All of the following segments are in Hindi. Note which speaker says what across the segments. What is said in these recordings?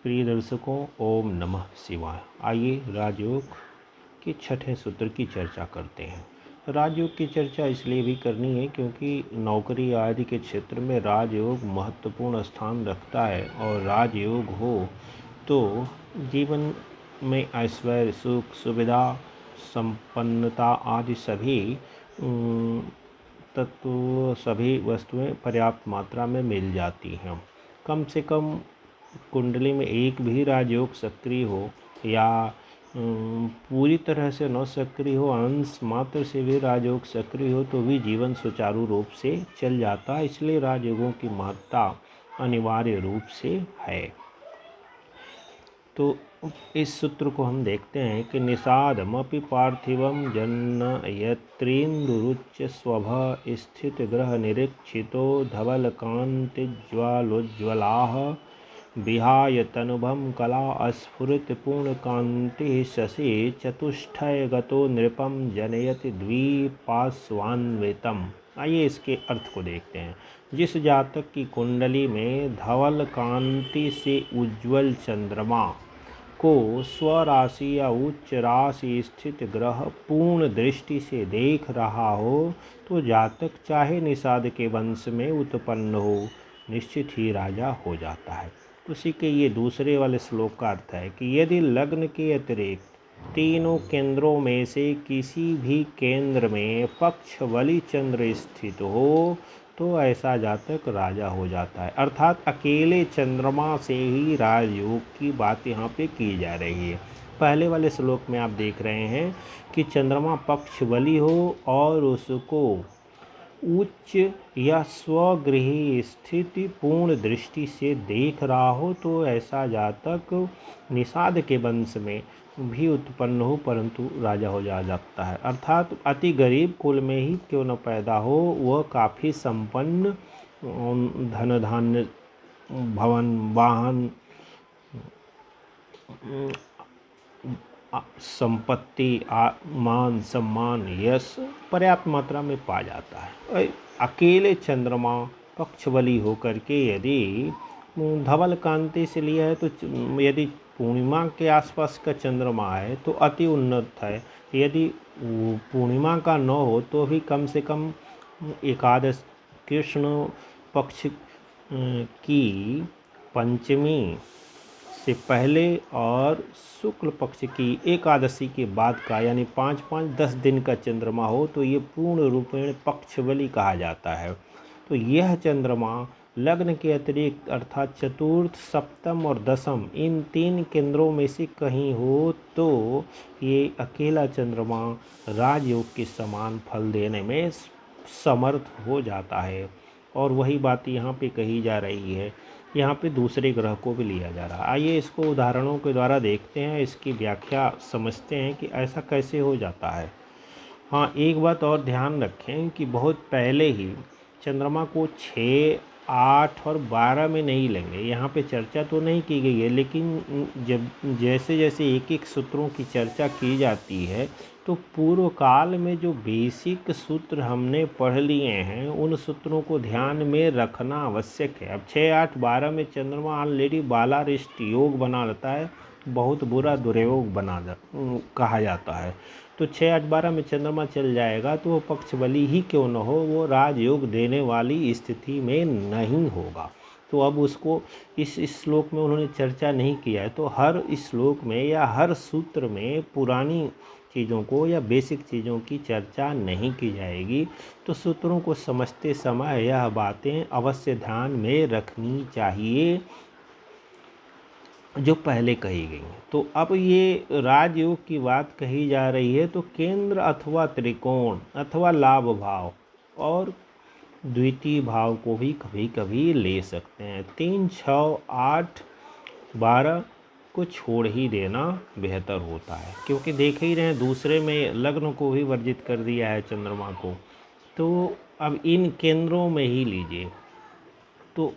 Speaker 1: प्रिय दर्शकों, ओम नमः शिवाय। आइए राजयोग के छठे सूत्र की चर्चा करते हैं। राजयोग की चर्चा इसलिए भी करनी है क्योंकि नौकरी आदि के क्षेत्र में राजयोग महत्वपूर्ण स्थान रखता है और राजयोग हो तो जीवन में ऐश्वर्य, सुख, सुविधा, संपन्नता आदि सभी वस्तुएं पर्याप्त मात्रा में मिल जाती हैं। कम से कम कुंडली में एक भी राजयोग सक्रिय हो या पूरी तरह से न सक्रिय हो, अंश मात्र से भी राजयोग सक्रिय हो तो भी जीवन सुचारू रूप से चल जाता है। इसलिए राजयोगों की महत्ता अनिवार्य रूप से है। तो इस सूत्र को हम देखते हैं कि निषादमपि पार्थिवं जनयत्रीन्दुरुच्य स्वभ स्थित ग्रह निरीक्षितो धवलकान्तिज्वालोज्ज्वलाः विहाय तनुभं कला स्फुरित पूर्णकान्तिः शशि चतुष्टयगतो नृपं जनयति द्विपार्श्वान्वितम्। आइए इसके अर्थ को देखते हैं। जिस जातक की कुंडली में धवल कांति से उज्ज्वल चंद्रमा को स्वराशि या उच्च राशि स्थित ग्रह पूर्ण दृष्टि से देख रहा हो तो जातक चाहे निषाद के वंश में उत्पन्न हो, निश्चित ही राजा हो जाता है। उसी के ये दूसरे वाले श्लोक का अर्थ है कि यदि लग्न के अतिरिक्त तीनों केंद्रों में से किसी भी केंद्र में पक्ष बलि चंद्र स्थित हो तो ऐसा जातक राजा हो जाता है। अर्थात अकेले चंद्रमा से ही राजयोग की बात यहाँ पे की जा रही है। पहले वाले श्लोक में आप देख रहे हैं कि चंद्रमा पक्ष बली हो और उसको उच्च या स्वगृही स्थिति पूर्ण दृष्टि से देख रहा हो तो ऐसा जातक निषाद के वंश में भी उत्पन्न हो परंतु राजा हो जा सकता है। अर्थात अति गरीब कुल में ही क्यों न पैदा हो, वह काफ़ी संपन्न धन धान्य भवन वाहन संपत्ति मान सम्मान यश पर्याप्त मात्रा में पा जाता है। अकेले चंद्रमा पक्षबली होकर के यदि धवल कांति से लिया है तो यदि पूर्णिमा के आसपास का चंद्रमा है तो अति उन्नत है। यदि पूर्णिमा का न हो तो भी कम से कम एकादश कृष्ण पक्ष की पंचमी से पहले और शुक्ल पक्ष की एकादशी के बाद का यानी 5-5-10 दिन का चंद्रमा हो तो ये पूर्ण रूपेण पक्षबली कहा जाता है। तो यह चंद्रमा लग्न के अतिरिक्त अर्थात चतुर्थ, सप्तम और दशम इन तीन केंद्रों में से कहीं हो तो ये अकेला चंद्रमा राजयोग के समान फल देने में समर्थ हो जाता है। और वही बात यहाँ पे कही जा रही है। यहाँ पे दूसरे ग्रह को भी लिया जा रहा है। आइए इसको उदाहरणों के द्वारा देखते हैं, इसकी व्याख्या समझते हैं कि ऐसा कैसे हो जाता है। हाँ, एक बात और ध्यान रखें कि बहुत पहले ही चंद्रमा को 6, 8 और 12 में नहीं लेंगे। यहाँ पे चर्चा तो नहीं की गई है, लेकिन जब जैसे जैसे एक एक सूत्रों की चर्चा की जाती है तो पूर्व काल में जो बेसिक सूत्र हमने पढ़ लिए हैं उन सूत्रों को ध्यान में रखना आवश्यक है। अब 6, 8, 12 में चंद्रमा ऑलरेडी बालारिष्ट योग बना लेता है, बहुत बुरा दुर्योग कहा जाता है। तो 6, 8, 12 में चंद्रमा चल जाएगा तो वो पक्ष बली ही क्यों न हो, वो राजयोग देने वाली स्थिति में नहीं होगा। तो अब उसको इस श्लोक में उन्होंने चर्चा नहीं किया है। तो हर श्लोक में या हर सूत्र में पुरानी चीज़ों को या बेसिक चीज़ों की चर्चा नहीं की जाएगी। तो सूत्रों को समझते समय यह बातें अवश्य ध्यान में रखनी चाहिए जो पहले कही गई हैं। तो अब ये राजयोग की बात कही जा रही है तो केंद्र अथवा त्रिकोण अथवा लाभ भाव और द्वितीय भाव को भी कभी कभी ले सकते हैं। 3, 6, 8, 12 को छोड़ ही देना बेहतर होता है, क्योंकि देख ही रहे हैं दूसरे में लग्न को भी वर्जित कर दिया है चंद्रमा को। तो अब इन केंद्रों में ही लीजिए। तो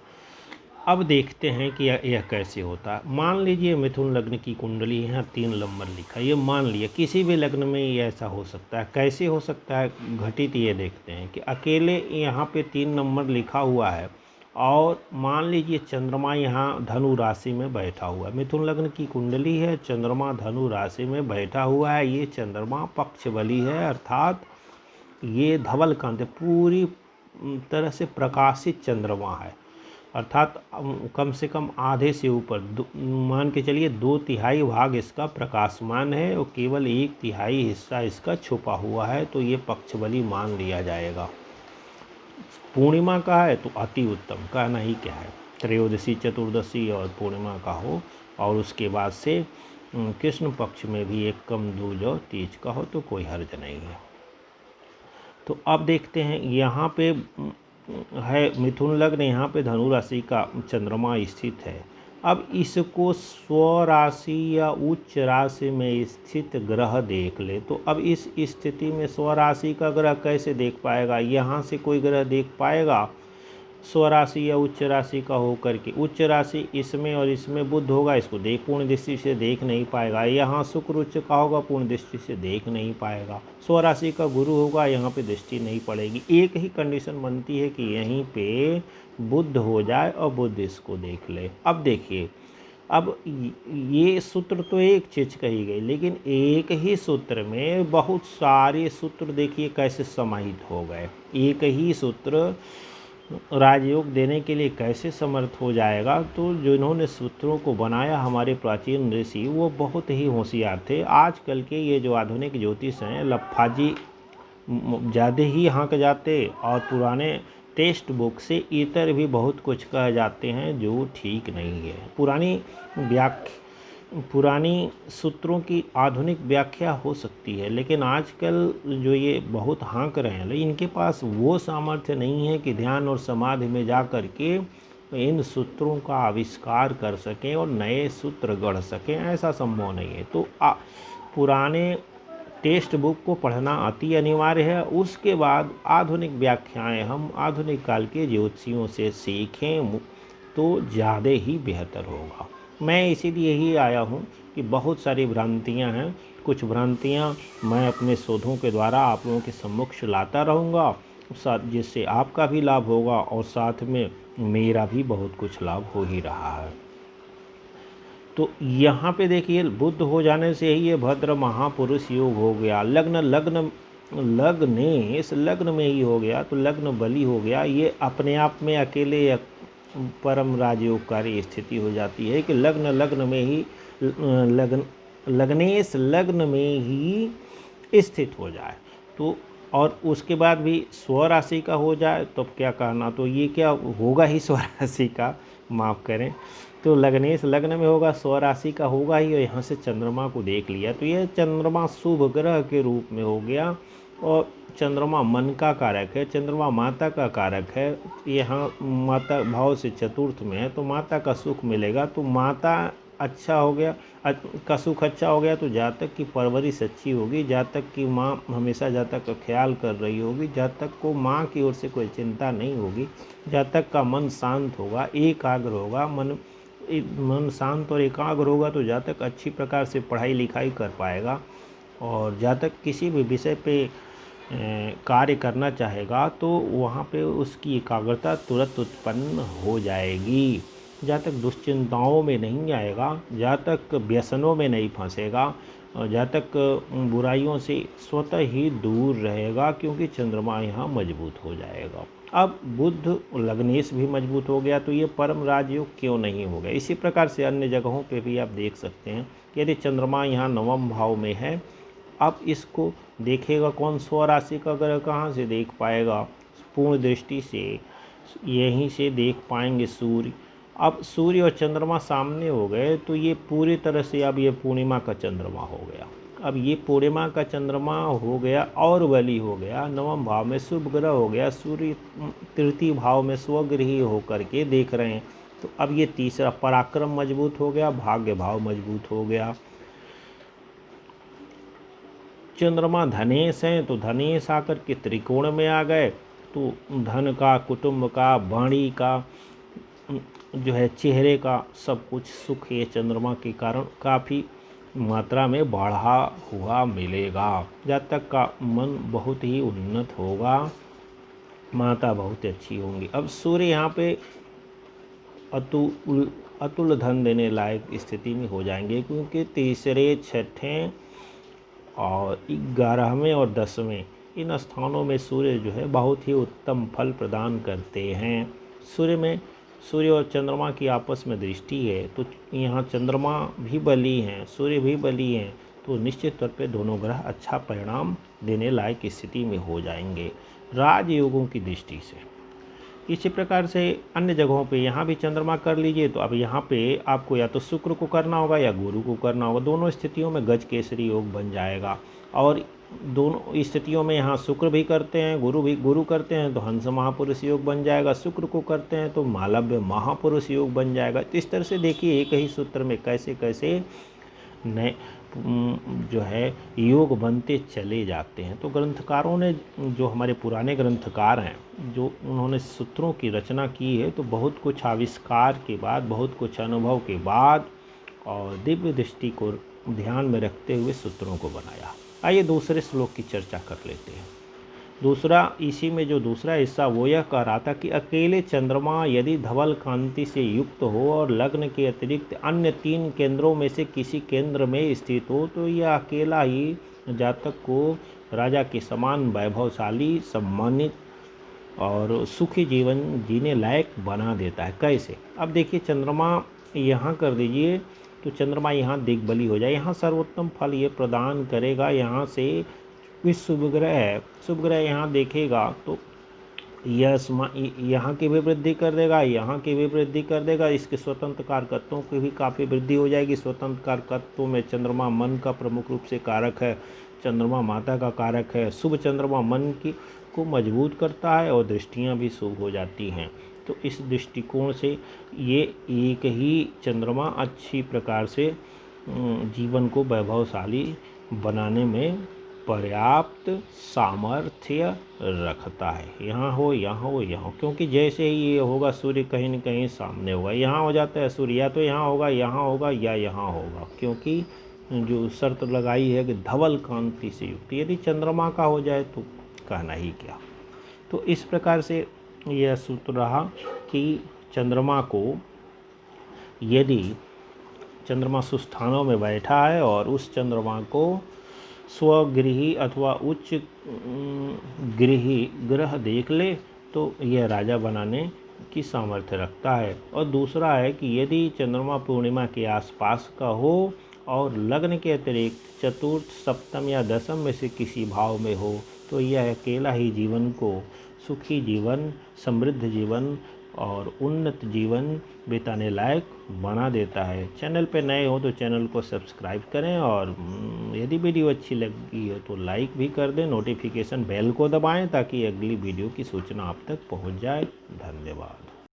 Speaker 1: अब देखते हैं कि यह कैसे होता है। मान लीजिए मिथुन लग्न की कुंडली है, 3 नंबर लिखा, ये मान लिया किसी भी लग्न में ये ऐसा हो सकता है। कैसे हो सकता है घटित, ये देखते हैं कि अकेले यहाँ पे 3 नंबर लिखा हुआ है और मान लीजिए चंद्रमा यहाँ धनु राशि में बैठा हुआ है, मिथुन लग्न की कुंडली है, चंद्रमा धनु राशि में बैठा हुआ है, ये चंद्रमा पक्ष बली है, अर्थात ये धवल कांति पूरी तरह से प्रकाशित चंद्रमा है, अर्थात कम से कम आधे से ऊपर मान के चलिए 2/3 भाग इसका प्रकाशमान है और केवल 1/3 हिस्सा इसका छुपा हुआ है, तो ये पक्ष बली मान लिया जाएगा। पूर्णिमा का है तो अति उत्तम, कहना ही क्या है, त्रयोदशी चतुर्दशी और पूर्णिमा का हो, और उसके बाद से कृष्ण पक्ष में भी एक कम दूज और तीज का हो तो कोई हर्ज नहीं है। तो अब देखते हैं यहाँ पे है मिथुन लग्न, यहाँ पे धनु राशि का चंद्रमा स्थित है। अब इसको स्वराशि या उच्च राशि में स्थित ग्रह देख ले, तो अब इस स्थिति में स्वराशि का ग्रह कैसे देख पाएगा, यहाँ से कोई ग्रह देख पाएगा स्वराशि या उच्च राशि का होकर के? उच्च राशि इसमें और इसमें बुध होगा, इसको पूर्ण दृष्टि से देख नहीं पाएगा। यहाँ शुक्र उच्च का होगा, पूर्ण दृष्टि से देख नहीं पाएगा। स्वराशि का गुरु होगा, यहाँ पे दृष्टि नहीं पड़ेगी। एक ही कंडीशन बनती है कि यहीं पे बुध हो जाए और बुध इसको देख ले। अब देखिए, अब ये सूत्र तो एक चीज कही गई, लेकिन एक ही सूत्र में बहुत सारे सूत्र देखिए कैसे समाहित हो गए। एक ही सूत्र राजयोग देने के लिए कैसे समर्थ हो जाएगा? तो जिन्होंने सूत्रों को बनाया हमारे प्राचीन ऋषि, वो बहुत ही होशियार थे। आजकल के ये जो आधुनिक ज्योतिष हैं, लफ्फाजी ज़्यादा ही हाँक जाते और पुराने टेक्स्ट बुक से इतर भी बहुत कुछ कह जाते हैं जो ठीक नहीं है। पुरानी सूत्रों की आधुनिक व्याख्या हो सकती है, लेकिन आजकल जो ये बहुत हाँक रहे हैं, इनके पास वो सामर्थ्य नहीं है कि ध्यान और समाधि में जा कर के इन सूत्रों का आविष्कार कर सकें और नए सूत्र गढ़ सकें, ऐसा संभव नहीं है। तो पुराने टेक्स्ट बुक को पढ़ना अति अनिवार्य है। उसके बाद आधुनिक व्याख्याएं हम आधुनिक काल के ज्योतिषियों से सीखें तो ज़्यादा ही बेहतर होगा। मैं इसीलिए ही आया हूँ कि बहुत सारी भ्रांतियाँ हैं, कुछ भ्रांतियाँ मैं अपने शोधों के द्वारा आप लोगों के सम्मुख लाता रहूँगा, जिससे आपका भी लाभ होगा और साथ में मेरा भी बहुत कुछ लाभ हो ही रहा है। तो यहाँ पे देखिए, बुध हो जाने से ही ये भद्र महापुरुष योग हो गया। इस लग्न में ही हो गया, तो लग्न बली हो गया। ये अपने आप में अकेले परम राजयोगकारी स्थिति हो जाती है कि लग्न में ही लग्नेश लग्न में ही स्थित हो जाए, तो और उसके बाद भी स्वराशि का हो जाए तो क्या कहना, तो ये क्या होगा ही स्वराशि का, माफ़ करें, तो लग्नेश लग्न में होगा, स्वराशि का होगा ही, और यहाँ से चंद्रमा को देख लिया तो यह चंद्रमा शुभ ग्रह के रूप में हो गया। और चंद्रमा मन का कारक है, चंद्रमा माता का कारक है, यहाँ माता भाव से चतुर्थ में है, तो माता का सुख मिलेगा। तो माता अच्छा हो गया, का सुख अच्छा हो गया, तो जातक की परवरिश अच्छी होगी, जातक की माँ हमेशा जातक का ख्याल कर रही होगी, जातक को माँ की ओर से कोई चिंता नहीं होगी, जातक का मन शांत होगा, एकाग्र होगा। मन शांत और एकाग्र होगा तो जातक अच्छी प्रकार से पढ़ाई लिखाई कर पाएगा, और जातक किसी भी विषय पे कार्य करना चाहेगा तो वहाँ पे उसकी एकाग्रता तुरंत उत्पन्न हो जाएगी। जातक दुश्चिंताओं में नहीं आएगा, जातक व्यसनों में नहीं फंसेगा, और जातक बुराइयों से स्वतः ही दूर रहेगा, क्योंकि चंद्रमा यहाँ मजबूत हो जाएगा। अब बुध लग्नेश भी मजबूत हो गया, तो ये परम राजयोग क्यों नहीं हो गया? इसी प्रकार से अन्य जगहों पे भी आप देख सकते हैं कि यदि चंद्रमा यहाँ नवम भाव में है, अब इसको देखेगा कौन? स्वराशि का ग्रह कहाँ से देख पाएगा? पूर्ण दृष्टि से यहीं से देख पाएंगे सूर्य। अब सूर्य और चंद्रमा सामने हो गए तो ये पूरी तरह से अब ये पूर्णिमा का चंद्रमा हो गया। अब ये पूर्णिमा का चंद्रमा हो गया और बली हो गया, नवम भाव में शुभ ग्रह हो गया, सूर्य तृतीय भाव में स्वगृही होकर के देख रहे हैं। तो अब ये तीसरा पराक्रम मजबूत हो गया, भाग्य भाव मजबूत हो गया। चंद्रमा धनेश हैं तो धनेश आकर के त्रिकोण में आ गए, तो धन का, कुटुंब का, वाणी का, जो है चेहरे का सब कुछ सुख ये चंद्रमा के कारण काफ़ी मात्रा में बढ़ा हुआ मिलेगा। जातक का मन बहुत ही उन्नत होगा, माता बहुत अच्छी होंगी। अब सूर्य यहाँ पे अतुल धन देने लायक स्थिति में हो जाएंगे, क्योंकि तीसरे, छठें और 11वें और 10वें इन स्थानों में सूर्य जो है बहुत ही उत्तम फल प्रदान करते हैं। सूर्य और चंद्रमा की आपस में दृष्टि है, तो यहाँ चंद्रमा भी बली हैं, सूर्य भी बली हैं, तो निश्चित तौर पे दोनों ग्रह अच्छा परिणाम देने लायक स्थिति में हो जाएंगे राजयोगों की दृष्टि से। इसी प्रकार से अन्य जगहों पे यहाँ भी चंद्रमा कर लीजिए, तो अब यहाँ पे आपको या तो शुक्र को करना होगा या गुरु को करना होगा। दोनों स्थितियों में गज केसरी योग बन जाएगा। और दोनों स्थितियों में यहाँ शुक्र भी करते हैं, गुरु करते हैं तो हंस महापुरुष योग बन जाएगा, शुक्र को करते हैं तो मालव्य महापुरुष योग बन जाएगा। तो इस तरह से देखिए एक ही सूत्र में कैसे कैसे नए जो है योग बनते चले जाते हैं। तो ग्रंथकारों ने, जो हमारे पुराने ग्रंथकार हैं, जो उन्होंने सूत्रों की रचना की है, तो बहुत कुछ आविष्कार के बाद, बहुत कुछ अनुभव के बाद और दिव्य दृष्टि को ध्यान में रखते हुए सूत्रों को बनाया। आइए दूसरे श्लोक की चर्चा कर लेते हैं। इसी में जो दूसरा हिस्सा वो यह कह रहा था कि अकेले चंद्रमा यदि धवल कांति से युक्त हो और लग्न के अतिरिक्त अन्य 3 केंद्रों में से किसी केंद्र में स्थित हो, तो यह अकेला ही जातक को राजा के समान वैभवशाली, सम्मानित और सुखी जीवन जीने लायक बना देता है। कैसे? अब देखिए चंद्रमा यहाँ कर दीजिए, तो चंद्रमा यहाँ दिग्बली हो जाए, यहाँ सर्वोत्तम फल ये प्रदान करेगा। यहाँ से शुभ ग्रह यहाँ देखेगा तो यहाँ की भी वृद्धि कर देगा, यहाँ की भी वृद्धि कर देगा। इसके स्वतंत्र कारकत्वों की भी काफ़ी वृद्धि हो जाएगी। स्वतंत्र कारकत्वों में चंद्रमा मन का प्रमुख रूप से कारक है, चंद्रमा माता का कारक है। शुभ चंद्रमा मन को मजबूत करता है और दृष्टियाँ भी शुभ हो जाती हैं। तो इस दृष्टिकोण से ये एक ही चंद्रमा अच्छी प्रकार से जीवन को वैभवशाली बनाने में पर्याप्त सामर्थ्य रखता है। यहाँ हो, क्योंकि जैसे ही ये होगा सूर्य कहीं न कहीं सामने होगा। यहाँ हो जाता है सूर्य, या तो यहाँ होगा या यहाँ होगा, क्योंकि जो शर्त लगाई है कि धवल कांति से युक्त, यदि चंद्रमा का हो जाए तो कहना ही क्या। तो इस प्रकार से यह सूत्र रहा कि चंद्रमा को, यदि चंद्रमा सुस्थानों में बैठा है और उस चंद्रमा को स्वगृही अथवा उच्च गृही ग्रह देख ले तो यह राजा बनाने की सामर्थ्य रखता है। और दूसरा है कि यदि चंद्रमा पूर्णिमा के आसपास का हो और लग्न के अतिरिक्त चतुर्थ, सप्तम या दशम में से किसी भाव में हो, तो यह अकेला ही जीवन को सुखी जीवन, समृद्ध जीवन और उन्नत जीवन बिताने लायक बना देता है। चैनल पे नए हो तो चैनल को सब्सक्राइब करें, और यदि वीडियो अच्छी लगी हो तो लाइक भी कर दें। नोटिफिकेशन बेल को दबाएं ताकि अगली वीडियो की सूचना आप तक पहुंच जाए। धन्यवाद।